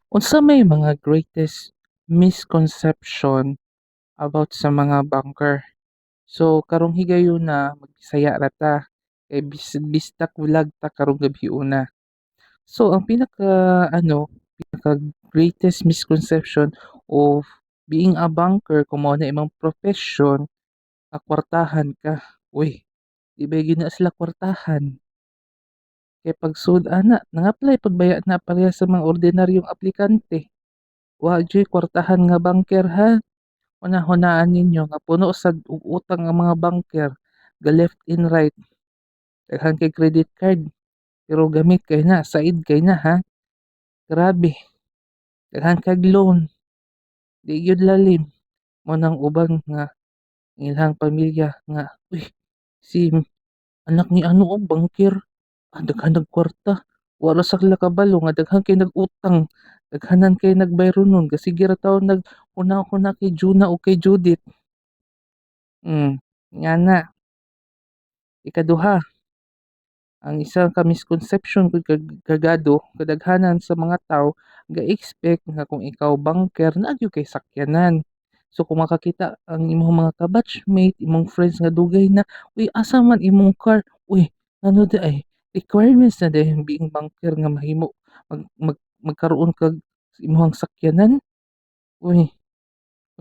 Unsa may mga greatest misconception about sa mga banker? So karong higayuna magsaya ra ta kay bistak vlog ta karong gabi-una. So ang pinaka greatest misconception of being a banker kung mao na imong profession, kwartahan ka. Uy, di ba gyud na sila kwartahan? Kay pag sud ana nang-apply pud baya na pareha sa mga ordinaryong aplikante. Wa joy kwartahan nga banker ha. Hunahunaan ninyo nga puno sad og utang ang mga banker, ga left and right. Daghan kay credit card, pero gamit kay na, said kay na ha. Grabe, daghan kag loan, di gyud lalim. Mo nang uban nga ilang pamilya nga, uy, si anak ni ano o bangker, daghan nagkwarta. Wala sa sila kabalo nga daghan kay nag-utang. Daghanan kay nagbayro nun kasi gira taon nag-una-una kay Juna o kay Judith. Nga na. Ikaduha, ang isa ka misconception gud kagado kadaghanan sa mga tao ga-expect nga kung ikaw banker na gyud kay sakyanan. So kung makakita ang imong mga ka-batchmate, imong friends nga dugay na, uy asa man imong car? Uy, ano di ay requirements na dahil being banker nga mahimo magkaroon kag imong sakyanan. Uy,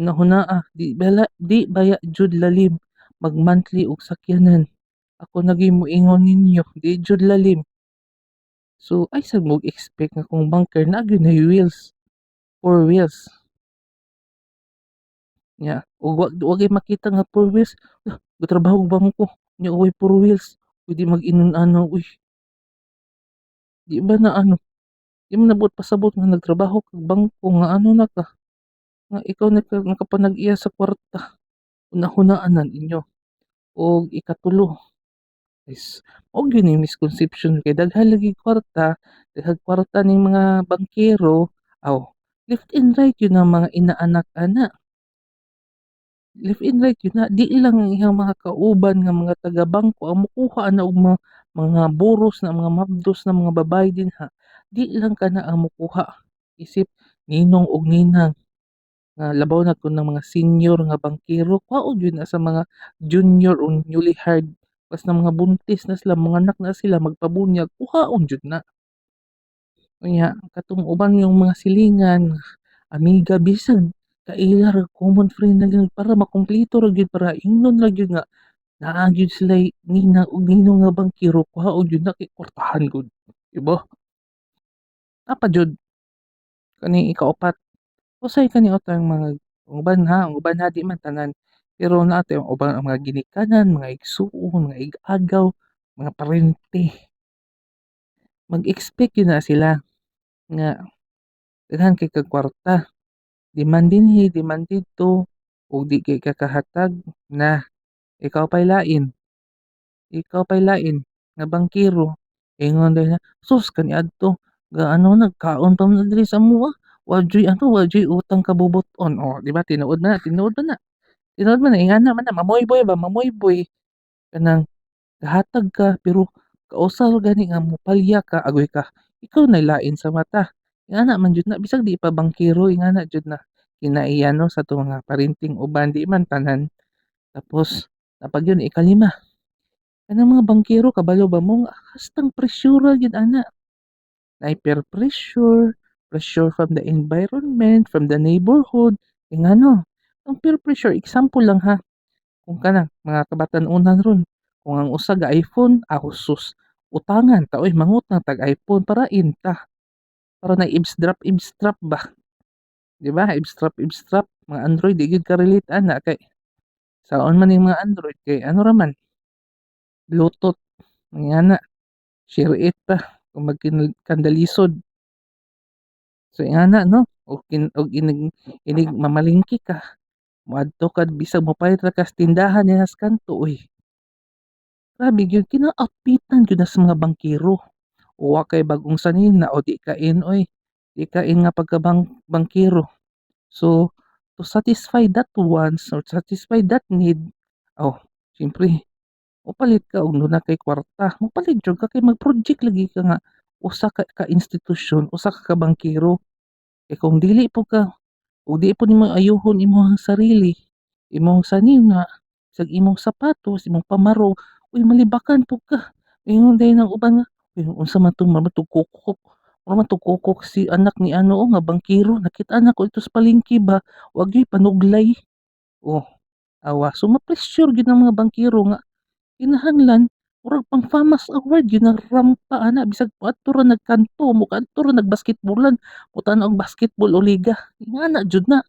una-huna di baya jud lalim mag monthly og sakyanan. Ako naging moingon ninyo, di jud lalim. So, ay sad mo expect nga kung banker na gyud na wheels, four wheels. Nya, ug wag ay makita nga four wheels. Gatrabaho ba mo ko? Nya uy four wheels. Pwede mag-inon ano, uy, di ba na ano, di mo nabot pasabot nga nagtrabaho kag bangko nga ano na ka, nga ikaw nakapanag-iya sa kwarta. Una-hunaan inyo. Og ikatulo, is og yun yung misconception kay daghan lagi kwarta, daghang kwarta ning mga bangkero, aw left and right yun ang mga inaanak ana. Left and right yun na di lang ang iyang mga kauban nga mga taga-bangko ang mokuha na og mga buros na mga mabdos na mga babae dinha. Di lang kana ang mokuha, isip ninong og ninang nga labaw na kun ng mga senior nga bangkero kwaog yun na sa mga junior o newly hired pas na mga buntis na sila mga anak na sila magpabunyag kuhaon jud na unya katong uban yung mga silingan amiga bisan kaila ra common friend na gyud para makumpleto ra gyud para ingnon ra gyud nga naa gyud sila ninang ug ninong nga bangkero kuhaon jud na kay kwartahan gud, diba? Apa jud kani ikaupat. Usay kani utang mga ang uban ha di man tanan. Pero nato yung ubang ang mga ginikanan, mga igsuon, mga ig-agaw, mga parente. Mag-expect yun na sila nga daghan kay kag kwarta. Di man dinhi, di man dito, ug di kay kakahatag na ikaw pa'y lain. Ikaw pa'y lain nga bangkero. Ingon dahil na, sus kaniadto ga ano nagkaon pa man diri sa mua. Wa joy utang kabubuton. Oh, di ba tinuod ba na? Tinuod man na ingana man na mamoyboy ba mamoyboy kanang gahatag ka pero kausal gani nga mopalya ka agoy ka. Ikaw na lain sa mata. Ingana man jud na bisag di pa bangkero ingana jud na kinaiya no sa to mga parenting uban di man tanan. Tapos napag yun ikalima. Kanang mga bangkero kabalo ba mo nga hastang presyura gyud ana. Naay peer pressure, pressure from the environment, from the neighborhood. Ingano? Ang peer pressure example lang ha. Kung kanang mga kabatan-unan ron, kung ang usa ga iPhone, sus, utangan ta oy mangutang tag iPhone para inta. Para na eavesdrop ba? Di ba? Eavesdrop. Mga Android, di gyud ka relate ana kay saon man yung mga Android kay ano raman, Bluetooth. Nga na, share it pa. Kung magkandalisod. So nga na, no? Og inig mamalingki ka. Moadto ka bisag mopalit ra kas tindahan niya sa kanto, uy. Grabe gyud kina-outbitan gyud na sa mga bangkero. Wa kay bagong sanina o di kain oy. Di kain nga bangkero. So to satisfy that wants or satisfy that need, oh, siyempre mopalit ka og na kay kwarta. Mopalit jud ka kay mag-project lagi ka nga usa ka institusyon, usa ka bangkero. kay kung dili po ka kung di po nimo ayuhon imong sarili, imong sanina, sa imong sapatos, imong pamaro, uy malibakan po ka. Ingon dayon ng uban nga, "Uy unsa man 'to man 'to kukok, ano man 'to kukok si anak ni ano o nga bangkero nakita na ko ito sa palengke ba, wa gyud panuglay." Oh, awa so ma-pressure gyud ang mga bangkero nga kinahanglan murag pang-FAMAS award gyud ang rampa ana bisag moadto ra nagkanto, moadto ra nagbasketbolan, mutanaw og basketball o liga, ingana jud na.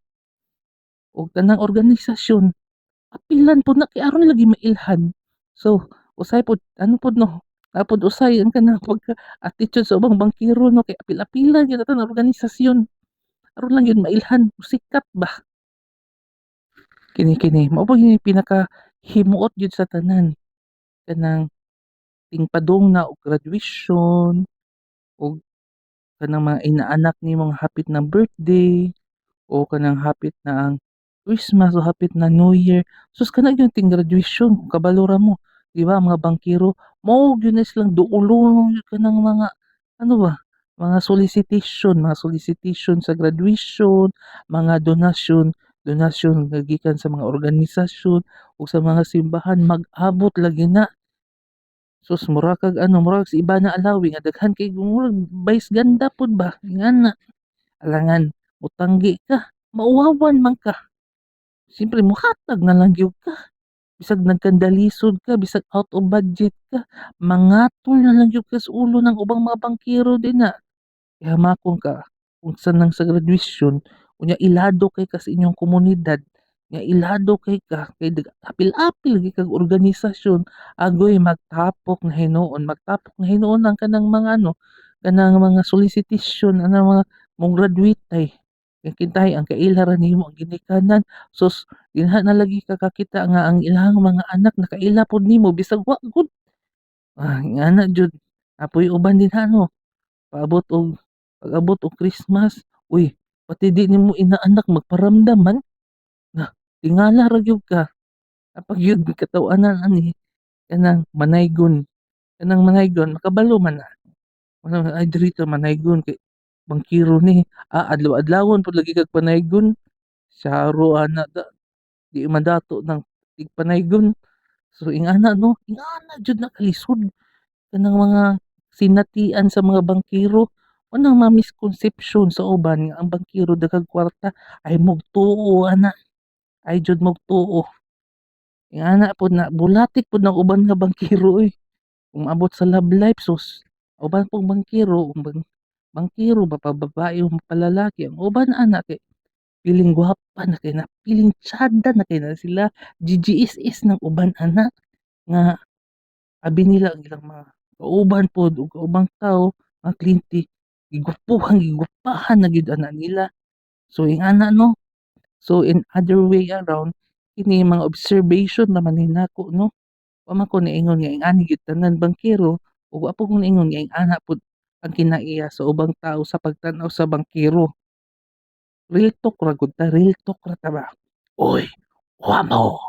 Og tanang organisasyon apilan pod na kay aron lagi mailhan. So, usay pod ano pod 'no, napod usay ang kanang pagka-attitude sa ubang bangkero 'no, kay apil-apilan gyud ang organisasyon aron lang gyud mailhan, sikat ba. Kini mao pa gyud yung pinakahimuot gyud sa tanan, kanang tingpadung na og graduation, og kanang mga inaanak nimong hapit na birthday. O kanang hapit na ang Christmas o hapit na New Year, sus kana gyud ting graduation kung kabalo ra mo, 'di ba mga bangkero mao gyud na silang duolong gyud kanang mga ano ba, mga solicitation sa graduation, mga donasyon nga gikan sa mga organisasyon o sa mga simbahan mag-abot lagi na. Sus mura kag ano, mura kag sa iba na alawi nga daghan kay murag bayis ganda pod ba, ingana. Alangan motanggi ka, mauwawan man ka. Siyempre mohatag na lang gyud ka. Bisag nagkandalisod ka, bisag out of budget ka, mangatol na lang gyud ka sa ulo ng ubang mga bangkero din na. Ihamakon ka kung saan nang sa graduation, unya ilado kay ka sa inyong komunidad, nga ilado kay ka, kay apil-apil gyud kag organisasyon, agoy magtapok na hinuon ang kanang mga ano, kanang mga solicitation, anang mga mong graduate ay. Kay kintahi ang kaila ra nimo ang ginikanan, sus dinha na lagi ka kakita nga ang ilang mga anak nakaila pod nimo bisag wa gud. Ingana jud, apoy uban dinha 'no. Paabot og pag-abot og Christmas, uy, pati di nimo inaanak magparamdam man, na tingala ra gyud ka. Apag gyud kataw-anan ani kanang manaygon makabalo man na. Ano, "Ay diri ta manaygon kay bangkero ni, adlaw-adlawon pod lagi kag panaygon, saro ana di madato ng tigpanaygon." So ingana 'no, ingana jud na kalisod kanang mga sinatian sa mga bangkero. Unang ma-misconception sa uban nga ang bangkero daghang kwarta ay mogtuo ana, ay jud mogtuo. Ingana pod na bulatik pod ng uban nga bangkero oy. Kung maabot sa love life sus, uban pong bangkero kung bangkero ba pa babae o palalaki, ang uban ana kay piling gwapa na kay na, piling tiyada na kay na sila, GGS ng uban ana nga abi nila ang ilang mga kauban pod ug kaubang tawo, mga kliyente gigwapahan na gyud ana nila. So ingana 'no, so in other way around, kini mga observation naman ni nako 'no, wa man ko niingon nga ingani gyud tanan bangkero ug wa po ko niingon nga ingana pod ang kinaiya sa ubang tao sa pagtan-aw sa bangkero. Real talk ra gud ta, real talk ra ta ba. Uy, wamo.